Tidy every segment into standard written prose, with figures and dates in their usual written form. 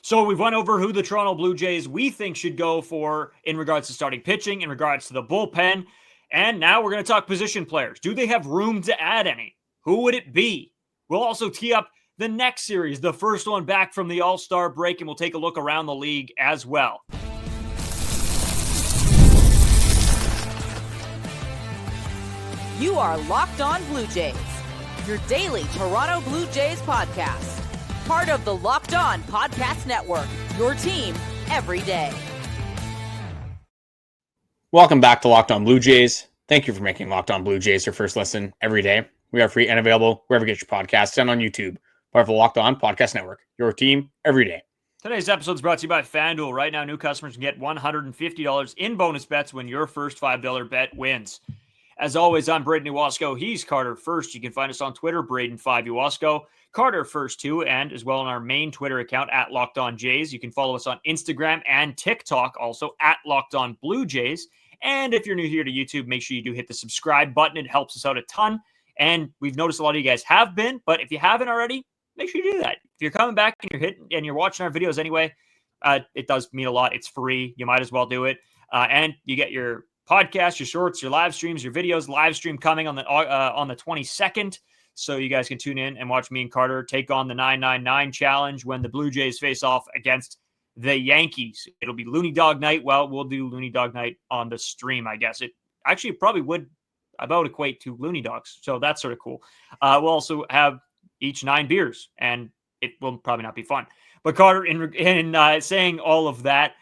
So we've went over who the Toronto Blue Jays we think should go for in regards to starting pitching, in regards to the bullpen. And now we're going to talk position players. Do they have room to add any? Who would it be? We'll also tee up the next series, the first one back from the All-Star break, and we'll take a look around the league as well. You are Locked On Blue Jays, your daily Toronto Blue Jays podcast. Part of the Locked On Podcast Network, your team every day. Welcome back to Locked On Blue Jays. Thank you for making Locked On Blue Jays your first listen every day. We are free and available wherever you get your podcasts and on YouTube. Part of the Locked On Podcast Network, your team every day. Today's episode is brought to you by FanDuel. Right now, new customers can get $150 in bonus bets when your first $5 bet wins. As always, I'm Brayden Iwasko. He's Carter First. You can find us on Twitter, Brayden5Iwasko. Carter First, too, and as well on our main Twitter account, at Locked On Jays. You can follow us on Instagram and TikTok, also at Locked On Blue Jays. And if you're new here to YouTube, make sure you do hit the subscribe button. It helps us out a ton. And we've noticed a lot of you guys have been, but if you haven't already, make sure you do that. If you're coming back and you're watching our videos anyway, it does mean a lot. It's free. You might as well do it. And you get your podcasts, your shorts, your live streams, your videos, live stream coming on the 22nd. So you guys can tune in and watch me and Carter take on the 999 challenge when the Blue Jays face off against the Yankees. It'll be Looney Dog Night. Well, we'll do Looney Dog Night on the stream, I guess. It actually probably would about equate to Looney Dogs. So that's sort of cool. We'll also have each 9 beers, and it will probably not be fun. But Carter, in saying all of that,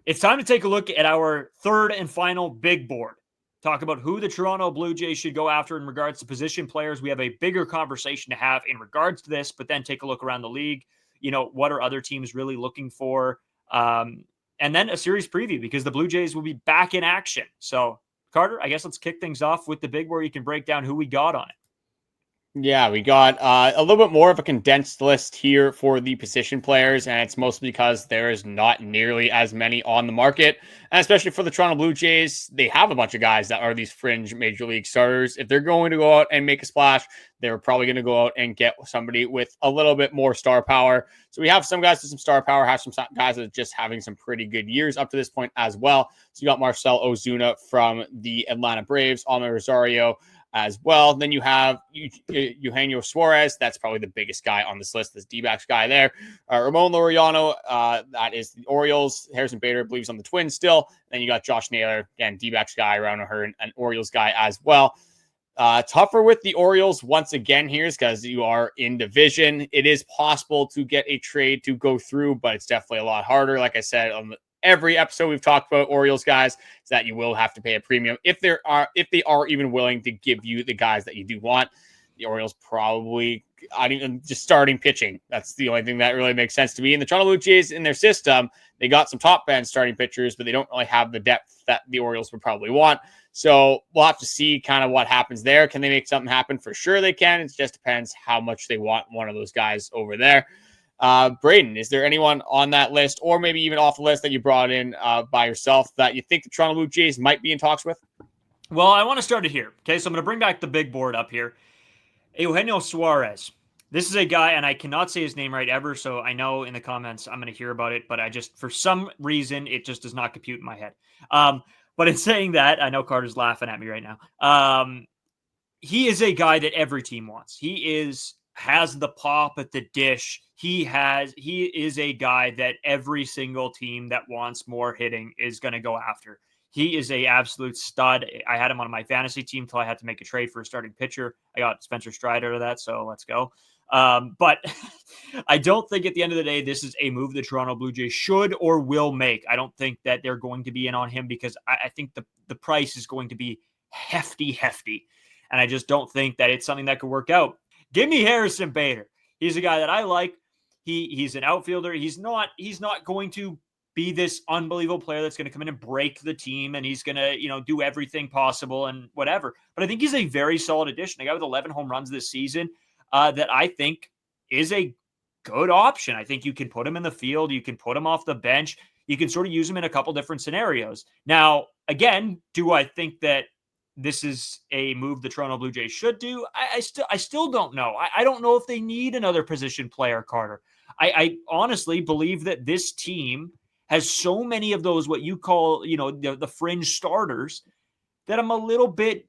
it's time to take a look at our third and final big board. Talk about who the Toronto Blue Jays should go after in regards to position players. We have a bigger conversation to have in regards to this, but then take a look around the league. You know, what are other teams really looking for? And then a series preview because the Blue Jays will be back in action. So, Carter, I guess let's kick things off with the big board. You can break down who we got on it. Yeah, we got a little bit more of a condensed list here for the position players, and it's mostly because there is not nearly as many on the market, and especially for the Toronto Blue Jays, they have a bunch of guys that are these fringe major league starters. If they're going to go out and make a splash, they're probably going to go out and get somebody with a little bit more star power. So we have some guys with some star power, have some guys that are just having some pretty good years up to this point as well. So you got Marcell Ozuna from the Atlanta Braves, Almer Rosario as well. Then you have Eugenio Suarez. That's probably the biggest guy on this list, this D-backs guy there. Ramon Laureano, that is the Orioles. Harrison Bader, I believe, is on the Twins still. Then you got Josh Naylor, again, D-backs guy, around her, an Orioles guy as well. Tougher with the Orioles once again here is because you are in division. It is possible to get a trade to go through, but it's definitely a lot harder. Like I said, on every episode we've talked about Orioles guys, is that you will have to pay a premium if they are even willing to give you the guys that you do want. The Orioles probably not even just starting pitching. That's the only thing that really makes sense to me. And the Toronto Blue Jays in their system, they got some top end starting pitchers, but they don't really have the depth that the Orioles would probably want. So we'll have to see kind of what happens there. Can they make something happen? For sure they can. It just depends how much they want one of those guys over there. Brayden, is there anyone on that list or maybe even off the list that you brought in by yourself that you think the Toronto Blue Jays might be in talks with? Well, I want to start it here. Okay, so I'm going to bring back the big board up here. Eugenio Suarez. This is a guy, and I cannot say his name right ever, so I know in the comments I'm going to hear about it, but I just, for some reason, it just does not compute in my head. But in saying that, I know Carter's laughing at me right now. He is a guy that every team wants. He has the pop at the dish. He is a guy that every single team that wants more hitting is going to go after. He is a absolute stud. I had him on my fantasy team until I had to make a trade for a starting pitcher. I got Spencer Strider out of that, so let's go. But I don't think at the end of the day, this is a move the Toronto Blue Jays should or will make. I don't think that they're going to be in on him because I think the price is going to be hefty. And I just don't think that it's something that could work out. Give me Harrison Bader. He's a guy that I like. He's an outfielder. He's not going to be this unbelievable player that's going to come in and break the team and he's going to, do everything possible and whatever. But I think he's a very solid addition. A guy with 11 home runs this season that I think is a good option. I think you can put him in the field. You can put him off the bench. You can sort of use him in a couple different scenarios. Now, again, do I think that this is a move the Toronto Blue Jays should do. I still don't know. I don't know if they need another position player, Carter. I honestly believe that this team has so many of those, what you call, the fringe starters, that I'm a little bit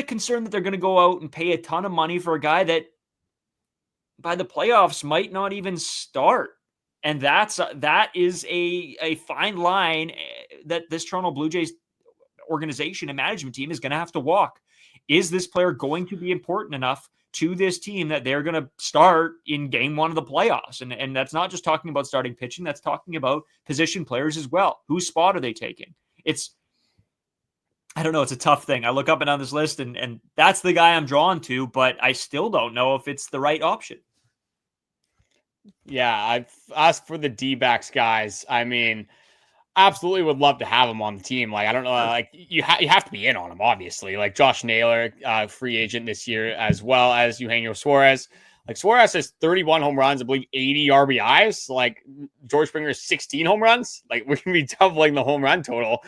concerned that they're going to go out and pay a ton of money for a guy that by the playoffs might not even start. And that is a fine line that this Toronto Blue Jays organization and management team is going to have to walk. Is this player going to be important enough to this team that they're going to start in game one of the playoffs? And that's not just talking about starting pitching. That's talking about position players as well. Whose spot are they taking? I don't know. It's a tough thing. I look up and down this list and that's the guy I'm drawn to, but I still don't know if it's the right option. Yeah, I've asked for the D-backs guys. I mean, absolutely would love to have him on the team. Like, I don't know, like you have to be in on him, obviously. Like Josh Naylor, free agent this year, as well as Eugenio Suarez. Like Suarez has 31 home runs, I believe 80 RBIs. Like George Springer has 16 home runs. Like we're going to be doubling the home run total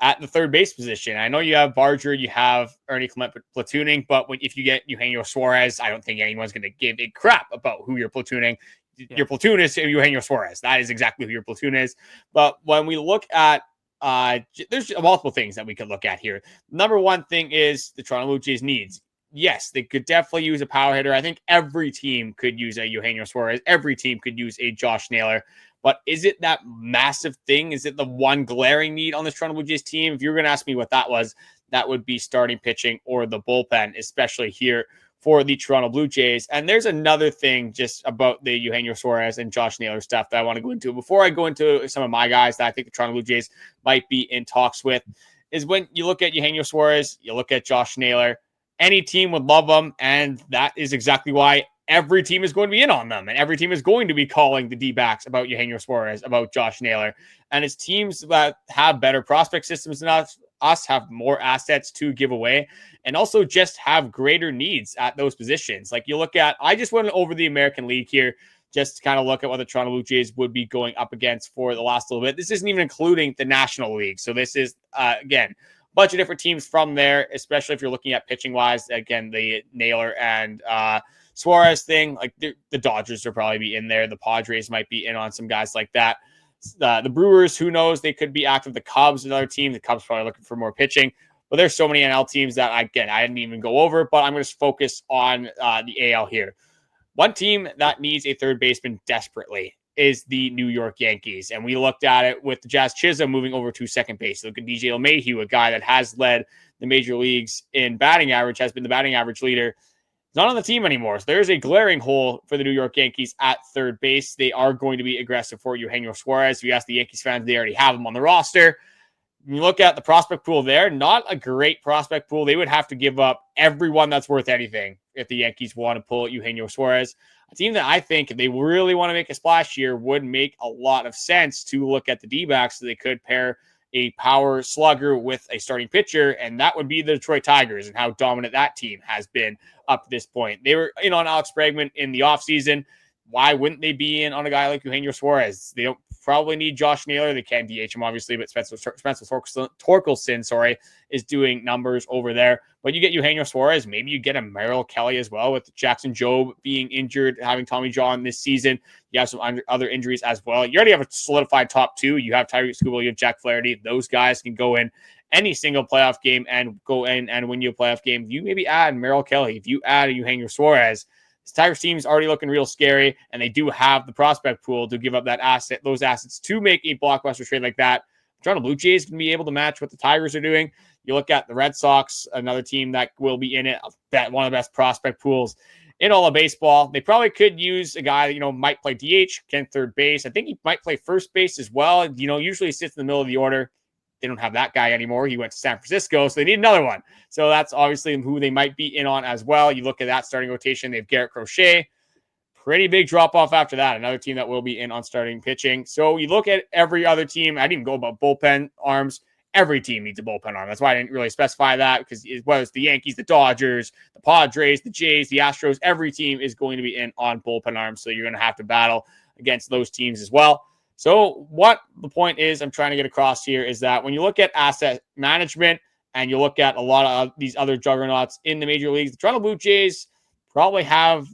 at the third base position. I know you have Barger, you have Ernie Clement platooning, but if you get Eugenio Suarez, I don't think anyone's going to give a crap about who you're platooning. Yeah. Your platoon is Eugenio Suarez. That is exactly who your platoon is. But when we look at, there's multiple things that we could look at here. Number one thing is the Toronto Blue Jays needs. Yes, they could definitely use a power hitter. I think every team could use a Eugenio Suarez. Every team could use a Josh Naylor. But is it that massive thing? Is it the one glaring need on this Toronto Blue Jays team? If you were going to ask me what that was, that would be starting pitching or the bullpen, especially here for the Toronto Blue Jays. And there's another thing just about the Eugenio Suarez and Josh Naylor stuff that I want to go into. Before I go into some of my guys that I think the Toronto Blue Jays might be in talks with, is when you look at Eugenio Suarez, you look at Josh Naylor, any team would love them. And that is exactly why every team is going to be in on them. And every team is going to be calling the D-backs about Eugenio Suarez, about Josh Naylor. And it's teams that have better prospect systems than us, have more assets to give away, and also just have greater needs at those positions. Like you look at, I just went over the American League here just to kind of look at what the Toronto Blue Jays would be going up against for the last little bit. This isn't even including the National League. So this is, again, a bunch of different teams from there, especially if you're looking at pitching wise. Again, the Naylor and Suarez thing, like the Dodgers will probably be in there. The Padres might be in on some guys like that. The Brewers, who knows? They could be active. The Cubs, another team. The Cubs probably looking for more pitching. But there's so many NL teams that, I didn't even go over. But I'm going to focus on the AL here. One team that needs a third baseman desperately is the New York Yankees. And we looked at it with the Jazz Chisholm moving over to second base. Look at DJ LeMahieu, a guy that has led the major leagues in batting average, has been the batting average leader. He's not on the team anymore. So there's a glaring hole for the New York Yankees at third base. They are going to be aggressive for Eugenio Suarez. If you ask the Yankees fans, they already have him on the roster. When you look at the prospect pool there, not a great prospect pool. They would have to give up everyone that's worth anything if the Yankees want to pull Eugenio Suarez. A team that I think, if they really want to make a splash here, would make a lot of sense to look at the D-backs, so they could pair a power slugger with a starting pitcher, and that would be the Detroit Tigers and how dominant that team has been up to this point. They were in on Alex Bregman in the offseason. Why wouldn't they be in on a guy like Eugenio Suarez? They don't probably need Josh Naylor. They can DH him, obviously, but Spencer Torkelson, is doing numbers over there. But you get Eugenio Suarez. Maybe you get a Merrill Kelly as well, with Jackson Jobe being injured, having Tommy John this season. You have some other injuries as well. You already have a solidified top two. You have Tyree Skubal, you have Jack Flaherty. Those guys can go in any single playoff game and go in and win you a playoff game. If you maybe add Merrill Kelly, if you add a Eugenio Suarez, this Tigers team is already looking real scary, and they do have the prospect pool to give up those assets to make a blockbuster trade like that. Toronto Blue Jays can be able to match what the Tigers are doing. You look at the Red Sox, another team that will be in it, one of the best prospect pools in all of baseball. They probably could use a guy that, might play DH, can third base. I think he might play first base as well. Usually he sits in the middle of the order. They don't have that guy anymore. He went to San Francisco, so they need another one. So that's obviously who they might be in on as well. You look at that starting rotation. They have Garrett Crochet. Pretty big drop-off after that. Another team that will be in on starting pitching. So you look at every other team. I didn't even go about bullpen arms. Every team needs a bullpen arm. That's why I didn't really specify that, because whether it's the Yankees, the Dodgers, the Padres, the Jays, the Astros, every team is going to be in on bullpen arms. So you're going to have to battle against those teams as well. So what the point is I'm trying to get across here is that when you look at asset management, and you look at a lot of these other juggernauts in the major leagues, the Toronto Blue Jays probably have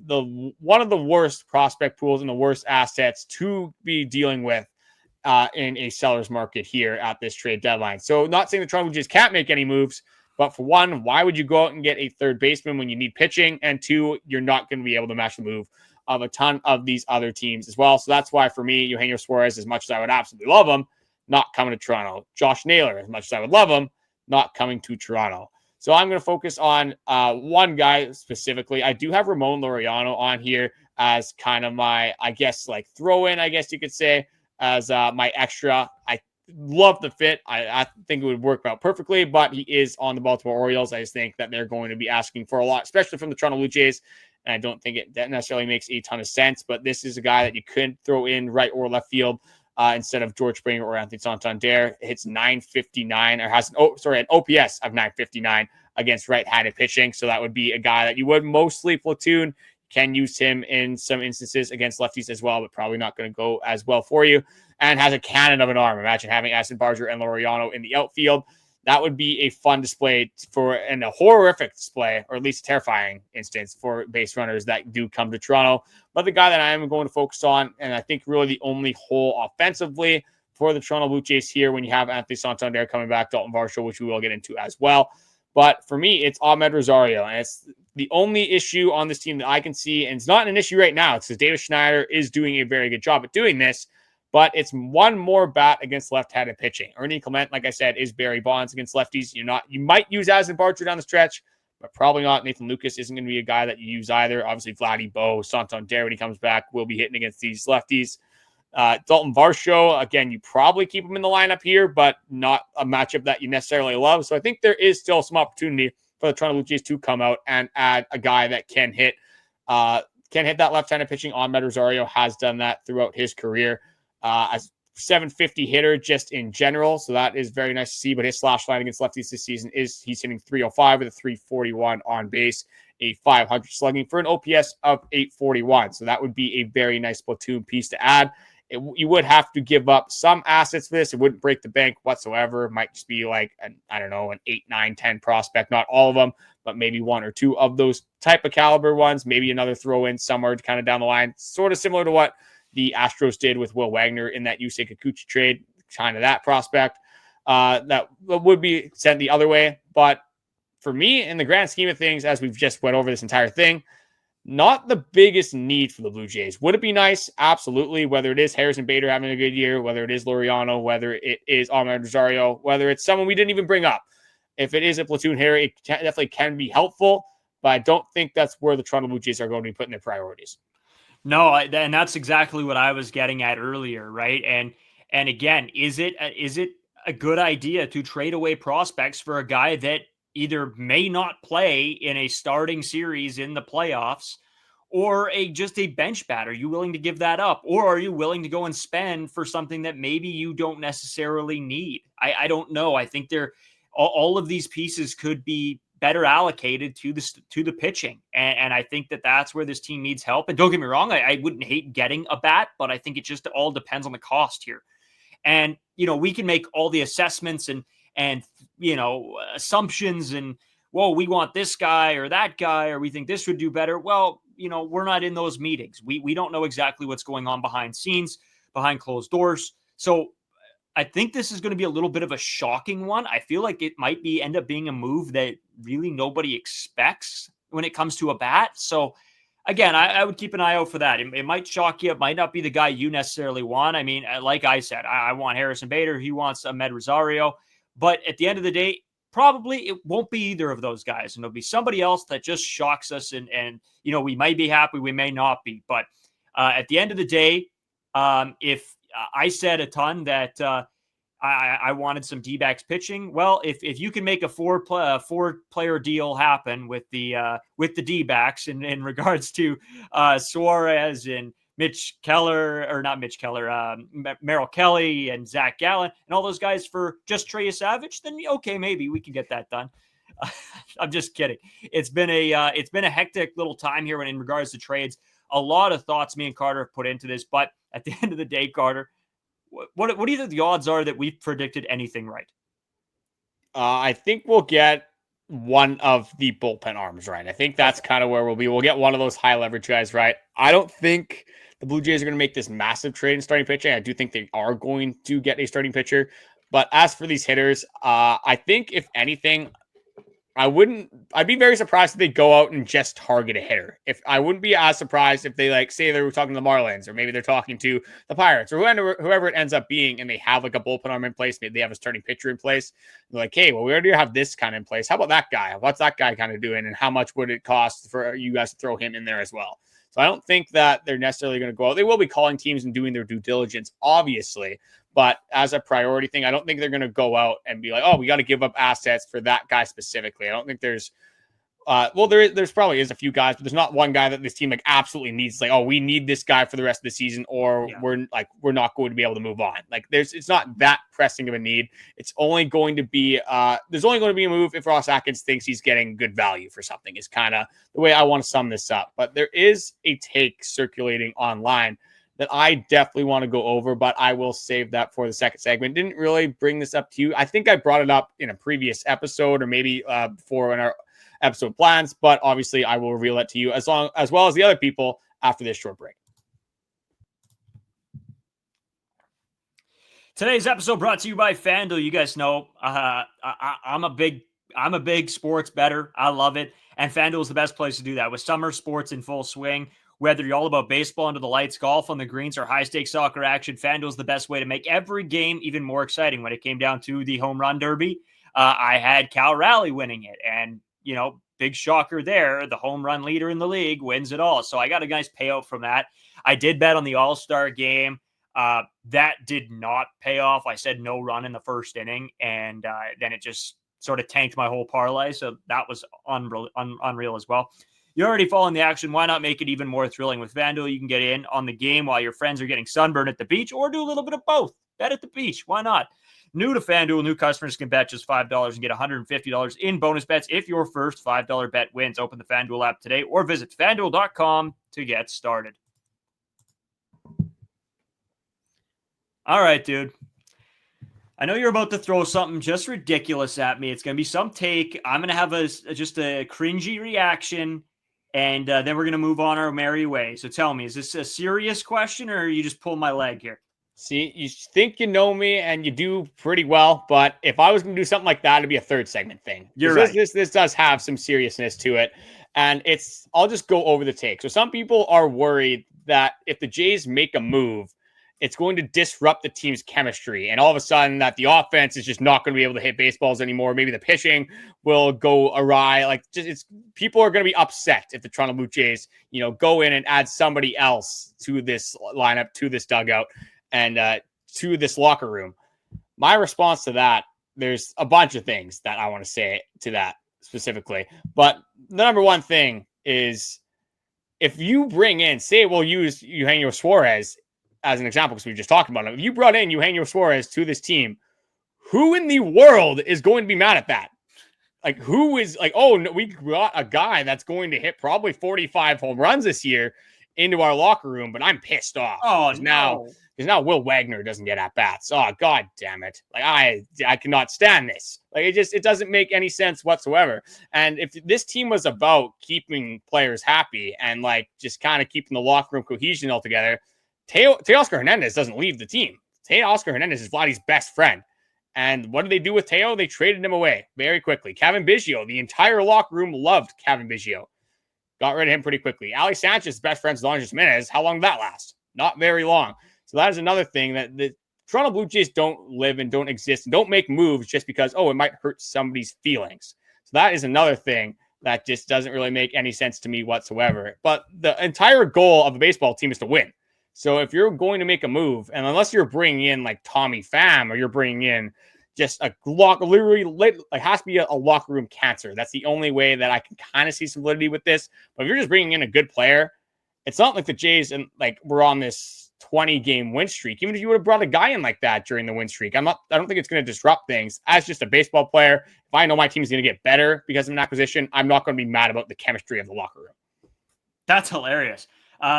one of the worst prospect pools and the worst assets to be dealing with in a seller's market here at this trade deadline. So not saying the Toronto Blue Jays can't make any moves, but for one, why would you go out and get a third baseman when you need pitching? And two, you're not going to be able to match the move of a ton of these other teams as well. So that's why for me, Eugenio Suarez, as much as I would absolutely love him, not coming to Toronto. Josh Naylor, as much as I would love him, not coming to Toronto. So I'm going to focus on one guy specifically. I do have Ramon Laureano on here as kind of my, I guess, like throw-in, I guess you could say, as my extra. I love the fit. I think it would work out perfectly, but he is on the Baltimore Orioles. I just think that they're going to be asking for a lot, especially from the Toronto Blue Jays. And I don't think that necessarily makes a ton of sense, but this is a guy that you could throw in right or left field instead of George Springer or Anthony Santander. It hits 959 or has an OPS of 959 against right-handed pitching. So that would be a guy that you would mostly platoon. Can use him in some instances against lefties as well, but probably not going to go as well for you. And has a cannon of an arm. Imagine having Aston Barger and Laureano in the outfield. That would be a fun display and a horrific display, or at least a terrifying instance for base runners that do come to Toronto. But the guy that I am going to focus on, and I think really the only hole offensively for the Toronto Blue Jays here when you have Anthony Santander coming back, Daulton Varsho, which we will get into as well. But for me, it's Ahmed Rosario, and it's the only issue on this team that I can see, and it's not an issue right now. It's because David Schneider is doing a very good job at doing this, but it's one more bat against left-handed pitching. Ernie Clement, like I said, is Barry Bonds against lefties. You might use Aston Barger down the stretch, but probably not. Nathan Lucas isn't going to be a guy that you use either. Obviously, Vladdy, Bo, Santander, when he comes back, will be hitting against these lefties. Daulton Varsho, again, you probably keep him in the lineup here, but not a matchup that you necessarily love. So I think there is still some opportunity for the Toronto Blue Jays to come out and add a guy that can hit that left-handed pitching. Ahmed Rosario has done that throughout his career. A 750 hitter just in general, so that is very nice to see. But his slash line against lefties this season is he's hitting 305 with a 341 on base, a 500 slugging for an OPS of 841. So that would be a very nice platoon piece to add. You would have to give up some assets for this. It wouldn't break the bank whatsoever. It might just be like an 8, 9, 10 prospect. Not all of them, but maybe one or two of those type of caliber ones. Maybe another throw in somewhere kind of down the line. Sort of similar to what the Astros did with Will Wagner in that Yusei Kikuchi trade, kind of that prospect. That would be sent the other way. But for me, in the grand scheme of things, as we've just went over this entire thing, not the biggest need for the Blue Jays. Would it be nice? Absolutely. Whether it is Harrison Bader having a good year, whether it is Laureano, whether it is Ahmed Rosario, whether it's someone we didn't even bring up. If it is a platoon hitter, it definitely can be helpful, but I don't think that's where the Toronto Blue Jays are going to be putting their priorities. No, and that's exactly what I was getting at earlier, right? And again, is it a good idea to trade away prospects for a guy that either may not play in a starting series in the playoffs or just a bench bat? Are you willing to give that up? Or are you willing to go and spend for something that maybe you don't necessarily need? I don't know. I think all of these pieces could be better allocated to the pitching. And I think that's where this team needs help. And don't get me wrong, I wouldn't hate getting a bat, but I think it just all depends on the cost here. And, we can make all the assessments and assumptions and, well, we want this guy or that guy, or we think this would do better. Well, we're not in those meetings. We don't know exactly what's going on behind scenes, behind closed doors. So I think this is going to be a little bit of a shocking one. I feel like it might end up being a move that really nobody expects when it comes to a bat. So again, I would keep an eye out for that. It might shock you. It might not be the guy you necessarily want. I mean, like I said, I want Harrison Bader. He wants Ahmed Rosario. But at the end of the day, probably it won't be either of those guys. And it'll be somebody else that just shocks us. And we might be happy. We may not be. But at the end of the day, if I said a ton that I wanted some D-backs pitching. Well, if you can make a four-player deal happen with the D-backs in regards to Suarez and Mitch Keller, or not Mitch Keller, Merrill Kelly and Zach Gallen and all those guys for just Trey Savage, then okay, maybe we can get that done. I'm just kidding. It's been a hectic little time here in regards to trades. A lot of thoughts me and Carter have put into this, but at the end of the day, Carter, what do you think the odds are that we've predicted anything right? I think we'll get one of the bullpen arms right. I think that's kind of where we'll be. We'll get one of those high leverage guys right. I don't think the Blue Jays are going to make this massive trade in starting pitching. I do think they are going to get a starting pitcher. But as for these hitters, I think if anything, I'd be very surprised if they go out and just target a hitter. I wouldn't be as surprised if they say they were talking to the Marlins, or maybe they're talking to the Pirates, or whoever it ends up being, and they have a bullpen arm in place. Maybe they have a starting pitcher in place. They're like, hey, well, we already have this kind of in place. How about that guy? What's that guy kind of doing? And how much would it cost for you guys to throw him in there as well? So I don't think that they're necessarily going to go out. They will be calling teams and doing their due diligence, obviously. But as a priority thing, I don't think they're going to go out and be like, oh, we got to give up assets for that guy specifically. I don't think there's, there's probably is a few guys, but there's not one guy that this team absolutely needs. Oh, we need this guy for the rest of the season, or we're not going to be able to move on. It's not that pressing of a need. It's only going to be, there's only going to be a move if Ross Atkins thinks he's getting good value for something. Is kind of the way I want to sum this up. But there is a take circulating online that I definitely want to go over, but I will save that for the second segment. Didn't really bring this up to you. I think I brought it up in a previous episode, or maybe before in our episode plans, but obviously I will reveal it to you as well as the other people after this short break. Today's episode brought to you by FanDuel. You guys know I'm a big sports bettor. I love it, and FanDuel is the best place to do that. With summer sports in full swing, whether you're all about baseball under the lights, golf on the greens, or high-stakes soccer action, FanDuel is the best way to make every game even more exciting. When it came down to the home run derby, I had Cal Raleigh winning it, and big shocker there. The home run leader in the league wins it all. So I got a nice payout from that. I did bet on the All-Star game. That did not pay off. I said no run in the first inning, and then it just sort of tanked my whole parlay. So that was unreal as well. You're already following the action. Why not make it even more thrilling with FanDuel? You can get in on the game while your friends are getting sunburned at the beach, or do a little bit of both. Bet at the beach. Why not? New to FanDuel, new customers can bet just $5 and get $150 in bonus bets if your first $5 bet wins. Open the FanDuel app today or visit FanDuel.com to get started. All right, dude. I know you're about to throw something just ridiculous at me. It's going to be some take. I'm going to have just a cringy reaction, and then we're going to move on our merry way. So tell me, is this a serious question, or are you just pulling my leg here? See, you think you know me, and you do pretty well, but if I was going to do something like that, it'd be a third segment thing. You're right. This does have some seriousness to it, and I'll just go over the take. So some people are worried that if the Jays make a move, it's going to disrupt the team's chemistry, and all of a sudden that the offense is just not going to be able to hit baseballs anymore. Maybe the pitching will go awry. People are going to be upset if the Toronto Blue Jays, go in and add somebody else to this lineup, to this dugout, and to this locker room. My response to that, there's a bunch of things that I want to say to that specifically. But the number one thing is, if you bring in, say we'll use Eugenio Suarez as an example, because we just talked about it. If you brought in Eugenio Suarez to this team, who in the world is going to be mad at that? Who is oh, no, we got a guy that's going to hit probably 45 home runs this year into our locker room, but I'm pissed off. Oh, no. Because now Will Wagner doesn't get at-bats. Oh, God damn it. I cannot stand this. It doesn't make any sense whatsoever. And if this team was about keeping players happy and, just kind of keeping the locker room cohesion all together, Teoscar Hernandez doesn't leave the team. Teoscar Hernandez is Vladdy's best friend. And what did they do with Teo? They traded him away very quickly. Kevin Biggio, the entire locker room loved Kevin Biggio. Got rid of him pretty quickly. Ali Sanchez, best friends with Jimenez. How long did that last? Not very long. So that is another thing that the Toronto Blue Jays don't live and don't exist and don't make moves just because, it might hurt somebody's feelings. So that is another thing that just doesn't really make any sense to me whatsoever. But the entire goal of a baseball team is to win. So if you're going to make a move, and unless you're bringing in Tommy Pham, or you're bringing in just a has to be a locker room cancer. That's the only way that I can kind of see some validity with this. But if you're just bringing in a good player, it's not like the Jays and we're on this 20-game win streak. Even if you would have brought a guy in like that during the win streak, I don't think it's going to disrupt things. As just a baseball player, if I know my team is going to get better because of an acquisition, I'm not going to be mad about the chemistry of the locker room. That's hilarious.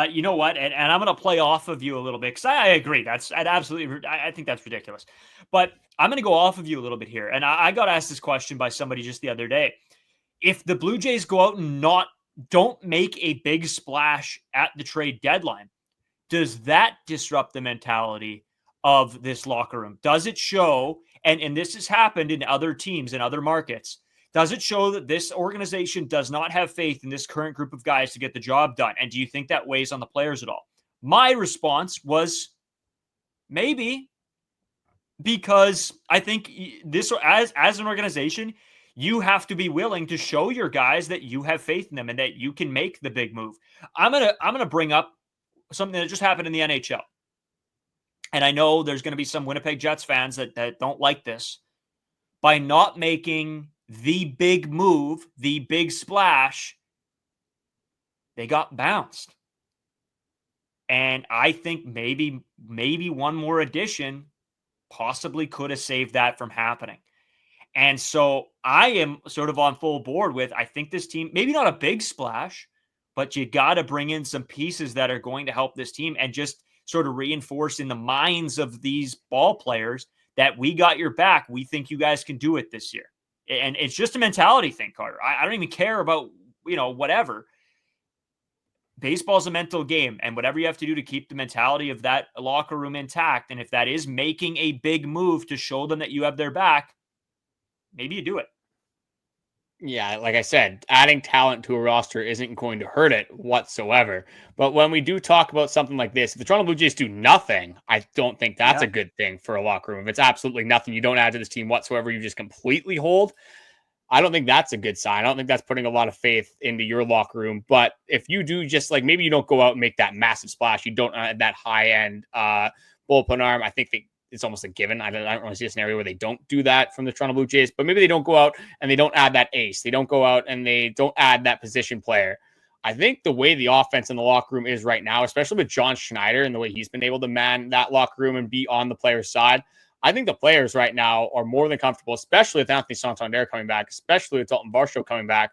You know what? And I'm going to play off of you a little bit because I agree. I think that's ridiculous. But I'm going to go off of you a little bit here. And I got asked this question by somebody just the other day. If the Blue Jays go out and don't make a big splash at the trade deadline, does that disrupt the mentality of this locker room? Does it show, and this has happened in other teams in other markets, does it show that this organization does not have faith in this current group of guys to get the job done? And do you think that weighs on the players at all? My response was maybe, because I think this, as an organization, you have to be willing to show your guys that you have faith in them and that you can make the big move. I'm gonna bring up something that just happened in the NHL. And I know there's going to be some Winnipeg Jets fans that don't like this. By not making the big move, the big splash, they got bounced. And I think maybe one more addition possibly could have saved that from happening. And so I am sort of on full board with, I think this team, maybe not a big splash, but you got to bring in some pieces that are going to help this team and just sort of reinforce in the minds of these ball players that we got your back. We think you guys can do it this year. And it's just a mentality thing, Carter. I don't even care about, whatever. Baseball's a mental game, and whatever you have to do to keep the mentality of that locker room intact, and if that is making a big move to show them that you have their back, maybe you do it. Yeah, like I said, adding talent to a roster isn't going to hurt it whatsoever. But when we do talk about something like this, if the Toronto Blue Jays do nothing, I don't think that's a good thing for a locker room. If it's absolutely nothing, you don't add to this team whatsoever, you just completely hold, I don't think that's a good sign. I don't think that's putting a lot of faith into your locker room. But if you do just maybe you don't go out and make that massive splash, you don't add that high-end bullpen arm, I think it's almost a given. I don't really see a scenario where they don't do that from the Toronto Blue Jays, but maybe they don't go out and they don't add that ace. They don't go out and they don't add that position player. I think the way the offense in the locker room is right now, especially with John Schneider and the way he's been able to man that locker room and be on the player's side, I think the players right now are more than comfortable, especially with Anthony Santander coming back, especially with Daulton Varsho coming back,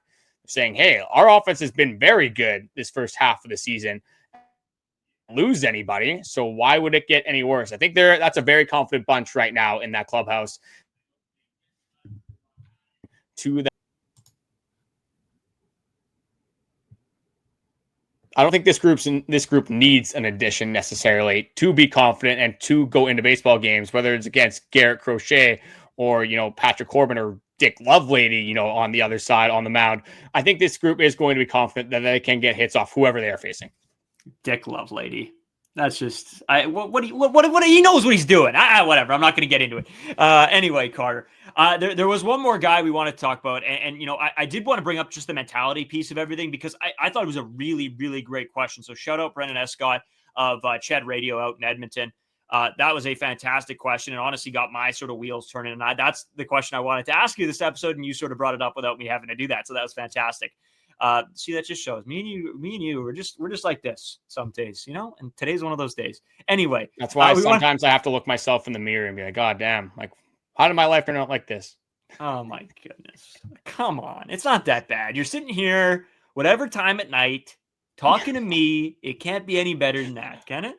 saying, hey, our offense has been very good this first half of the season. Lose anybody, so why would it get any worse? I think that's a very confident bunch right now in that clubhouse. I don't think this group needs an addition necessarily to be confident and to go into baseball games, whether it's against Garrett Crochet or Patrick Corbin or Dick Lovelady, on the other side on the mound. I think this group is going to be confident that they can get hits off whoever they are facing. Dick Lovelady. That's just what he knows what he's doing. Whatever. I'm not going to get into it. Anyway, Carter. There was one more guy we wanted to talk about, and I did want to bring up just the mentality piece of everything because I thought it was a really, really great question. So shout out Brendan Escott of Ched Radio out in Edmonton. That was a fantastic question and honestly got my sort of wheels turning. And that's the question I wanted to ask you this episode, and you sort of brought it up without me having to do that. So that was fantastic. See, that just shows me and you, we're just like this some days, and today's one of those days. Anyway, that's why sometimes I have to look myself in the mirror and be like, God damn, how did my life turn out like this? Oh my goodness. Come on. It's not that bad. You're sitting here, whatever time at night, talking to me. It can't be any better than that, can it?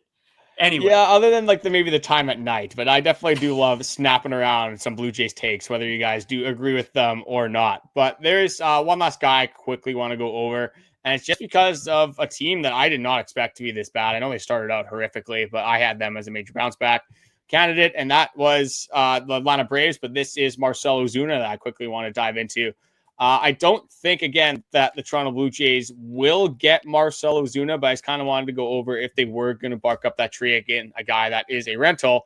Anyway. Yeah, other than maybe the time at night, but I definitely do love snapping around some Blue Jays takes, whether you guys do agree with them or not. But there's one last guy I quickly want to go over, and it's just because of a team that I did not expect to be this bad. I know they started out horrifically, but I had them as a major bounce back candidate, and that was the Atlanta Braves. But this is Marcell Ozuna that I quickly want to dive into. I don't think, again, that the Toronto Blue Jays will get Marcell Ozuna, but I just kind of wanted to go over if they were going to bark up that tree again, a guy that is a rental.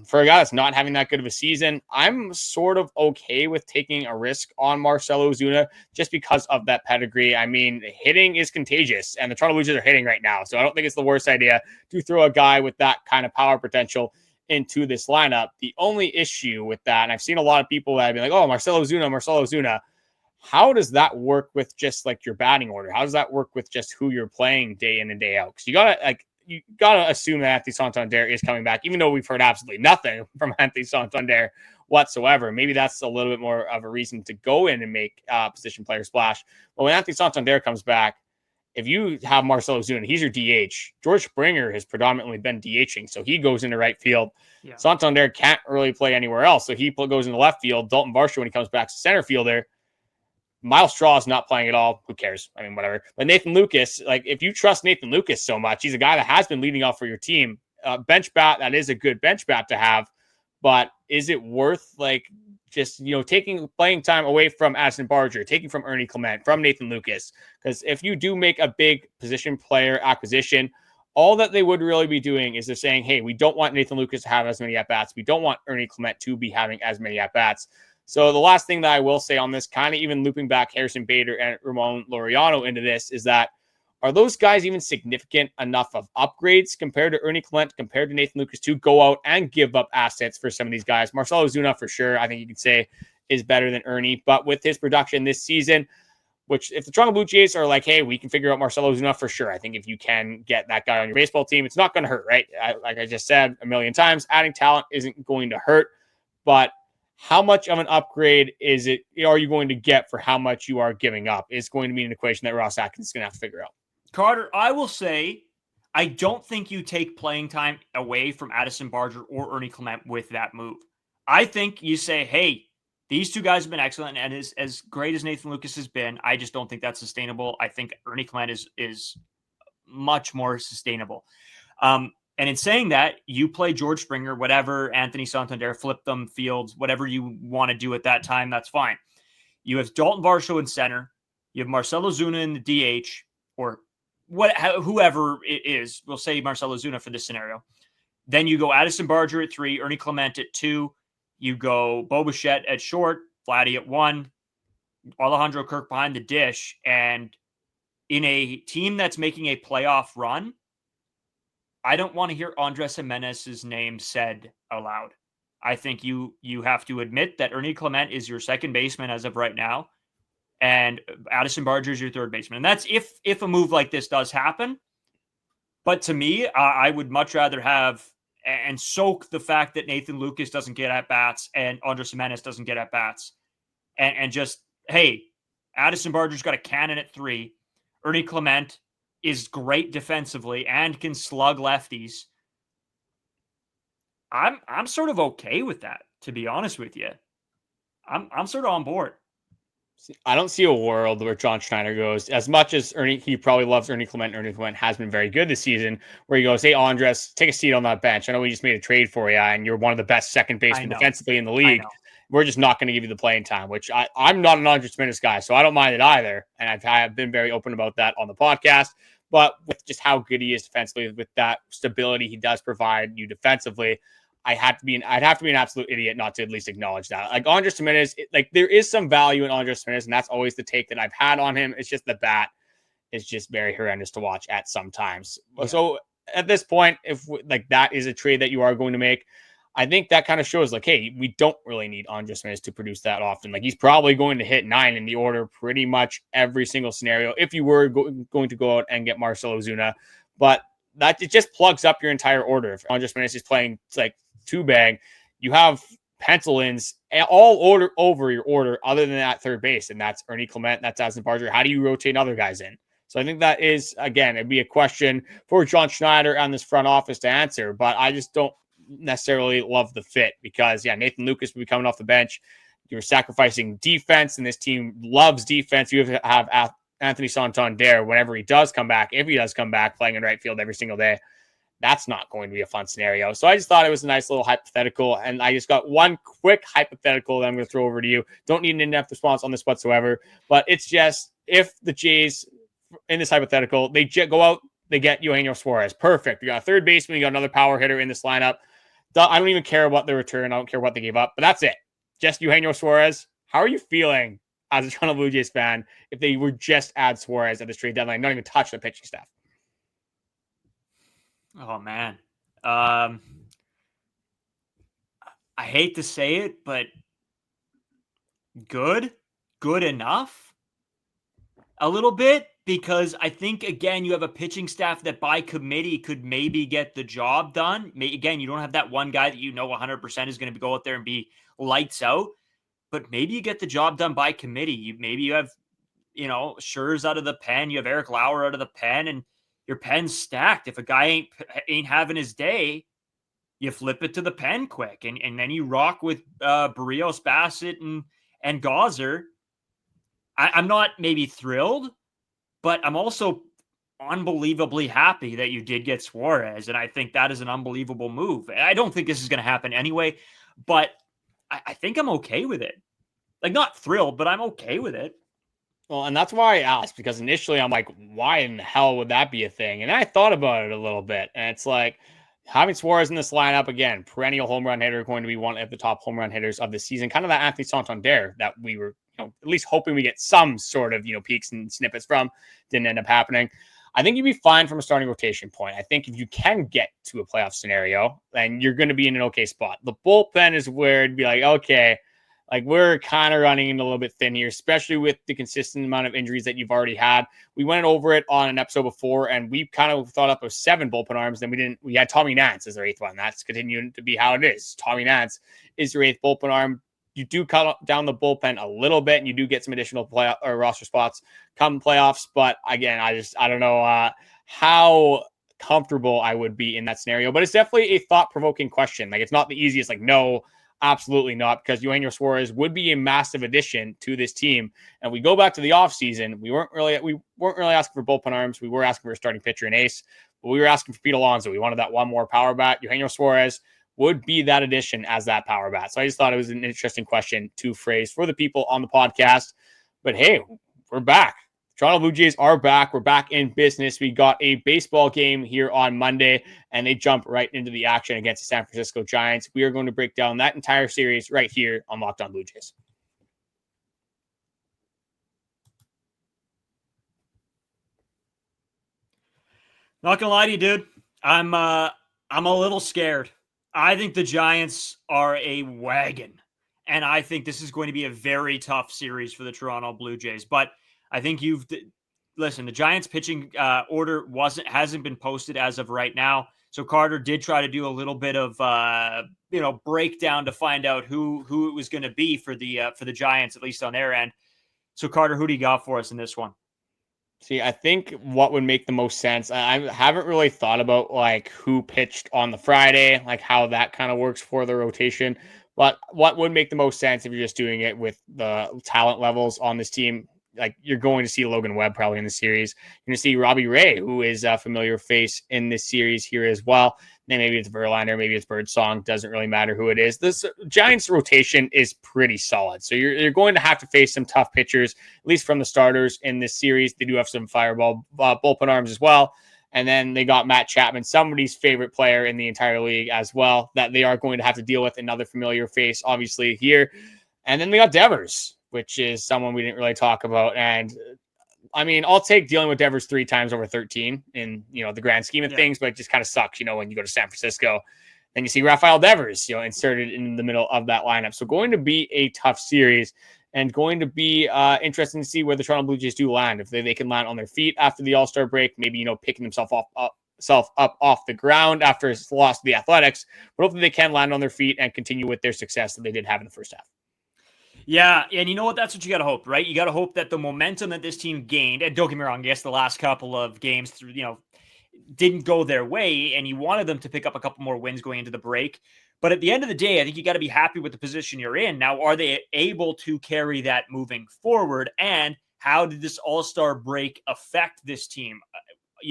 For a guy that's not having that good of a season, I'm sort of okay with taking a risk on Marcell Ozuna just because of that pedigree. I mean, hitting is contagious, and the Toronto Blue Jays are hitting right now, so I don't think it's the worst idea to throw a guy with that kind of power potential into this lineup. The only issue with that, and I've seen a lot of people that have been like, oh, Marcell Ozuna. How does that work with just your batting order? How does that work with just who you're playing day in and day out? Because you gotta assume that Anthony Santander is coming back, even though we've heard absolutely nothing from Anthony Santander whatsoever. Maybe that's a little bit more of a reason to go in and make position player splash. But when Anthony Santander comes back, if you have Marcell Ozuna, he's your DH. George Springer has predominantly been DHing, so he goes into right field. Yeah. Santander can't really play anywhere else, so he goes into left field. Daulton Varsho, when he comes back to center fielder. Miles Straw is not playing at all. Who cares? I mean, whatever. But Nathan Lucas, like, if you trust Nathan Lucas so much, he's a guy that has been leading off for your team. Bench bat, that is a good bench bat to have, but is it worth, like, just, taking playing time away from Addison Barger, taking from Ernie Clement, from Nathan Lucas? Because if you do make a big position player acquisition, all that they would really be doing is they're saying, hey, we don't want Nathan Lucas to have as many at-bats. We don't want Ernie Clement to be having as many at-bats. So the last thing that I will say on this, kind of even looping back Harrison Bader and Ramon Laureano into this, is that are those guys even significant enough of upgrades compared to Ernie Clement, compared to Nathan Lucas, to go out and give up assets for some of these guys? Marcell Ozuna, for sure, I think you could say is better than Ernie. But with his production this season, which if the Toronto Blue Jays are like, hey, we can figure out Marcell Ozuna for sure. I think if you can get that guy on your baseball team, it's not going to hurt, right? Like I just said a million times, adding talent isn't going to hurt. But how much of an upgrade are you going to get for how much you are giving up? It's going to be an equation that Ross Atkins is going to have to figure out. Carter, I will say, I don't think you take playing time away from Addison Barger or Ernie Clement with that move. I think you say, hey, these two guys have been excellent, and as great as Nathan Lucas has been, I just don't think that's sustainable. I think Ernie Clement is much more sustainable. And in saying that, you play George Springer, whatever, Anthony Santander, flip them fields, whatever you want to do at that time, that's fine. You have Daulton Varsho in center. You have Marcell Ozuna in the DH, or whoever it is. We'll say Marcell Ozuna for this scenario. Then you go Addison Barger at 3, Ernie Clement at 2. You go Bichette at short, Vladdy at 1, Alejandro Kirk behind the dish. And in a team that's making a playoff run, I don't want to hear Andres Gimenez's name said aloud. I think you have to admit that Ernie Clement is your second baseman as of right now, and Addison Barger is your third baseman. And that's if a move like this does happen. But to me, I would much rather have and soak the fact that Nathan Lucas doesn't get at-bats and Andres Gimenez doesn't get at-bats. And just, hey, Addison Barger's got a cannon at 3. Ernie Clement is great defensively and can slug lefties. I'm sort of okay with that, to be honest with you. I'm sort of on board. I don't see a world where John Schneider goes, as much as he probably loves Ernie Clement. Ernie Clement has been very good this season, where he goes, hey, Andres, take a seat on that bench. I know we just made a trade for you, and you're one of the best second basemen defensively in the league. We're just not going to give you the playing time, which I'm not an Andres Gimenez guy, so I don't mind it either. And I've been very open about that on the podcast. But with just how good he is defensively, with that stability he does provide you defensively, I'd have to be an absolute idiot not to at least acknowledge that. Like Andres Gimenez, there is some value in Andres Gimenez, and that's always the take that I've had on him. It's just the bat is just very horrendous to watch at some times. Yeah. So at this point, if that is a trade that you are going to make, I think that kind of shows hey, we don't really need Andres Gimenez to produce that often. He's probably going to hit 9 in the order pretty much every single scenario if you were going to go out and get Marcell Ozuna. But that it just plugs up your entire order. If Andres Gimenez is playing 2-bag, you have pencil-ins all over your order other than that third base, and that's Ernie Clement, that's Addison Barger. How do you rotate other guys in? So I think that is, again, it'd be a question for John Schneider and this front office to answer, but I just don't necessarily love the fit because, Nathan Lucas will be coming off the bench. You're sacrificing defense, and this team loves defense. You have Anthony Santander whenever he does come back, if he does come back, playing in right field every single day. That's not going to be a fun scenario. So I just thought it was a nice little hypothetical, and I just got one quick hypothetical that I'm going to throw over to you. Don't need an in-depth response on this whatsoever, but it's just if the Jays, in this hypothetical, they go out, they get Eugenio Suarez. Perfect. You got a third baseman, you got another power hitter in this lineup. I don't even care about the return. I don't care what they gave up, but that's it. Just Eugenio Suarez. How are you feeling as a Toronto Blue Jays fan if they would just add Suarez at this trade deadline, not even touch the pitching staff? Oh, man. I hate to say it, but good enough a little bit, because I think, again, you have a pitching staff that by committee could maybe get the job done. Again, you don't have that one guy that 100% is going to go out there and be lights out, but maybe you get the job done by committee. Maybe you have Scherzer out of the pen. You have Eric Lauer out of the pen, and your pen's stacked. If a guy ain't having his day, you flip it to the pen quick, and then you rock with Berrios, Bassitt, and Gauzer. I'm not maybe thrilled, but I'm also unbelievably happy that you did get Suarez, and I think that is an unbelievable move. I don't think this is going to happen anyway, but I think I'm okay with it. Like, not thrilled, but I'm okay with it. Well, and that's why I asked, because initially I'm like, why in the hell would that be a thing? And I thought about it a little bit, and it's like, having Suarez in this lineup, again, perennial home run hitter, going to be one of the top home run hitters of the season, kind of that Anthony Santander that we were at least hoping we get some sort of, peaks and snippets from. Didn't end up happening. I think you'd be fine from a starting rotation point. I think if you can get to a playoff scenario, then you're going to be in an okay spot. The bullpen is where it'd be like, okay, like we're kind of running a little bit thin here, especially with the consistent amount of injuries that you've already had. We went over it on an episode before, and we kind of thought up of 7 bullpen arms. Then we had Tommy Nance as our 8th one. That's continuing to be how it is. Tommy Nance is your 8th bullpen arm. You do cut down the bullpen a little bit, and you do get some additional playoff or roster spots come playoffs. But again, I don't know how comfortable I would be in that scenario. But it's definitely a thought-provoking question. Like, it's not the easiest. Like, no, absolutely not, because Eugenio Suarez would be a massive addition to this team. And we go back to the offseason, we weren't really asking for bullpen arms. We were asking for a starting pitcher and ace, but we were asking for Pete Alonso. We wanted that one more power bat. Eugenio Suarez would be that addition as that power bat. So I just thought it was an interesting question to phrase for the people on the podcast. But hey, we're back. Toronto Blue Jays are back. We're back in business. We got a baseball game here on Monday, and they jump right into the action against the San Francisco Giants. We are going to break down that entire series right here on Locked On Blue Jays. Not gonna lie to you, dude. I'm a little scared. I think the Giants are a wagon, and I think this is going to be a very tough series for the Toronto Blue Jays. But I think listen, the Giants pitching order hasn't been posted as of right now. So Carter did try to do a little bit of breakdown to find out who it was going to be for the Giants, at least on their end. So Carter, who do you got for us in this one? See, I think what would make the most sense, I haven't really thought about like who pitched on the Friday, like how that kind of works for the rotation. But what would make the most sense if you're just doing it with the talent levels on this team? Like, you're going to see Logan Webb probably in the series. You're going to see Robbie Ray, who is a familiar face in this series here as well. Then maybe it's Verlander, maybe it's Birdsong. Doesn't really matter who it is. This Giants rotation is pretty solid. So you're going to have to face some tough pitchers, at least from the starters in this series. They do have some fireball bullpen arms as well. And then they got Matt Chapman, somebody's favorite player in the entire league as well, that they are going to have to deal with. Another familiar face, obviously, here. And then they got Devers, which is someone we didn't really talk about. And I mean, I'll take dealing with Devers 3 times over 13 in, the grand scheme of things, but it just kind of sucks, when you go to San Francisco and you see Rafael Devers, inserted in the middle of that lineup. So going to be a tough series, and going to be interesting to see where the Toronto Blue Jays do land. If they can land on their feet after the All-Star break, maybe, picking themselves up off the ground after his loss to the Athletics, but hopefully they can land on their feet and continue with their success that they did have in the first half. Yeah, and you know what? That's what you got to hope, right? You got to hope that the momentum that this team gained, and don't get me wrong, yes, the last couple of games through, didn't go their way, and you wanted them to pick up a couple more wins going into the break. But at the end of the day, I think you got to be happy with the position you're in. Now, are they able to carry that moving forward? And how did this All-Star break affect this team?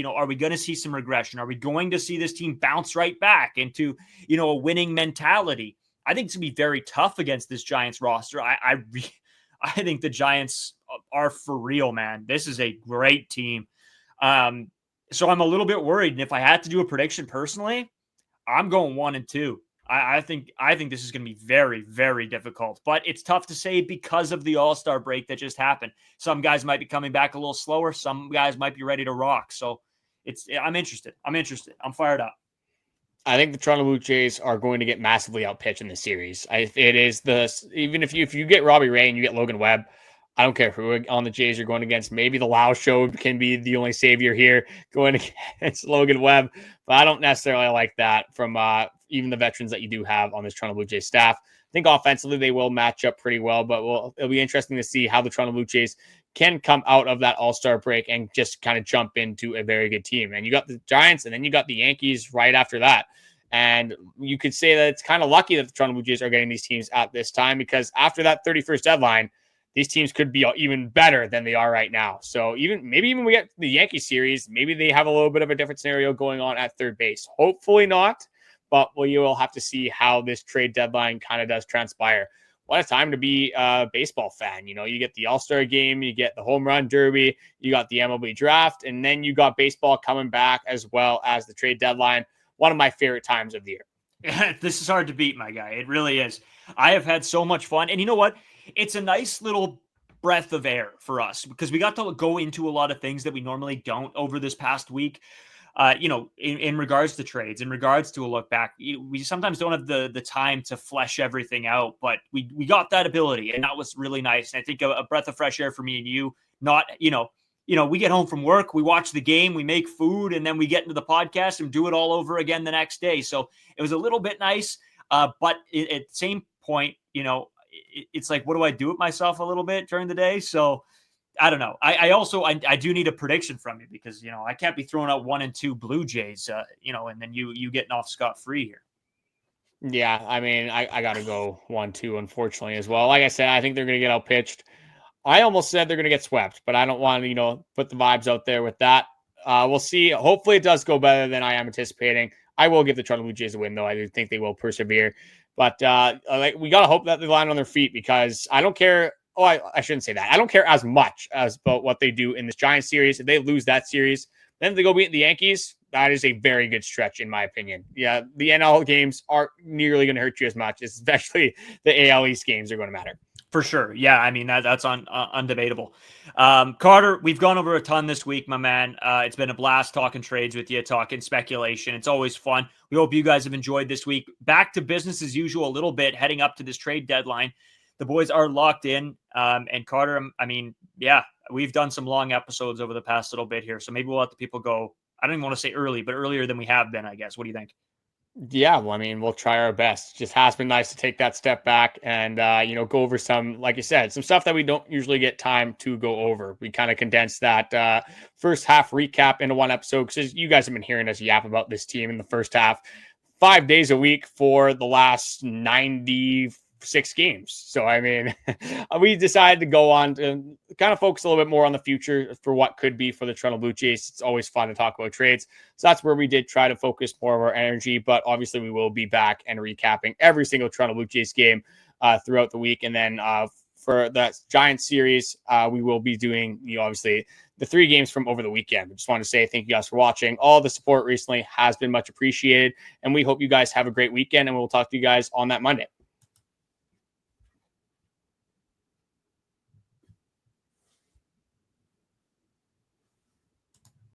Are we going to see some regression? Are we going to see this team bounce right back into, a winning mentality? I think it's going to be very tough against this Giants roster. I think the Giants are for real, man. This is a great team. So I'm a little bit worried. And if I had to do a prediction personally, I'm going 1-2. I think this is going to be very, very difficult, but it's tough to say because of the All-Star break that just happened. Some guys might be coming back a little slower. Some guys might be ready to rock. So I'm interested. I'm fired up. I think the Toronto Blue Jays are going to get massively outpitched in the series. Even if you get Robbie Ray and you get Logan Webb, I don't care who on the Jays you're going against. Maybe the Lao Show can be the only savior here going against Logan Webb, but I don't necessarily like that from even the veterans that you do have on this Toronto Blue Jays staff. I think offensively they will match up pretty well, but it'll be interesting to see how the Toronto Blue Jays can come out of that All-Star break and just kind of jump into a very good team. And you got the Giants, and then you got the Yankees right after that. And you could say that it's kind of lucky that the Toronto Blue Jays are getting these teams at this time, because after that 31st deadline, these teams could be even better than they are right now. So maybe we get the Yankee series, maybe they have a little bit of a different scenario going on at third base. Hopefully not, but you will have to see how this trade deadline kind of does transpire. What a time to be a baseball fan. You get the All-Star game, you get the home run derby, you got the MLB draft, and then you got baseball coming back as well as the trade deadline. One of my favorite times of the year. This is hard to beat, my guy. It really is. I have had so much fun. And you know what? It's a nice little breath of air for us, because we got to go into a lot of things that we normally don't over this past week. In regards to trades, in regards to a look back, we sometimes don't have the time to flesh everything out, but we got that ability, and that was really nice. And I think a breath of fresh air for me and you. Not, we get home from work, we watch the game, we make food, and then we get into the podcast and do it all over again the next day. So it was a little bit nice, but at the same point, it's like, what do I do with myself a little bit during the day? So I don't know. I do need a prediction from you, because, I can't be throwing out 1 and 2 Blue Jays, and then you getting off scot-free here. Yeah, I mean, I got to go 1-2, unfortunately, as well. Like I said, I think they're going to get outpitched. I almost said they're going to get swept, but I don't want to, put the vibes out there with that. We'll see. Hopefully it does go better than I am anticipating. I will give the Toronto Blue Jays a win, though. I do think they will persevere. But we got to hope that they land on their feet, because I don't care. Oh, I shouldn't say that. I don't care as much as about what they do in this Giants series. If they lose that series, then they go beat the Yankees. That is a very good stretch, in my opinion. Yeah, the NL games aren't nearly going to hurt you as much, especially the AL East games are going to matter. For sure. Yeah, I mean, that's undebatable. Carter, we've gone over a ton this week, my man. It's been a blast talking trades with you, talking speculation. It's always fun. We hope you guys have enjoyed this week. Back to business as usual a little bit, heading up to this trade deadline. The boys are locked in. And Carter, I mean, yeah, we've done some long episodes over the past little bit here. So maybe we'll let the people go. I don't even want to say early, but earlier than we have been, I guess. What do you think? Yeah, well, I mean, we'll try our best. Just has been nice to take that step back and, go over some, like you said, some stuff that we don't usually get time to go over. We kind of condensed that first half recap into one episode, because you guys have been hearing us yap about this team in the first half 5 days a week for the last 96 games. So, I mean, we decided to go on to kind of focus a little bit more on the future for what could be for the Toronto Blue Jays. It's always fun to talk about trades. So that's where we did try to focus more of our energy, but obviously we will be back and recapping every single Toronto Blue Jays game throughout the week. And then for that Giants series, we will be doing, obviously the 3 games from over the weekend. I just want to say thank you guys for watching. All the support recently has been much appreciated, and we hope you guys have a great weekend, and we'll talk to you guys on that Monday.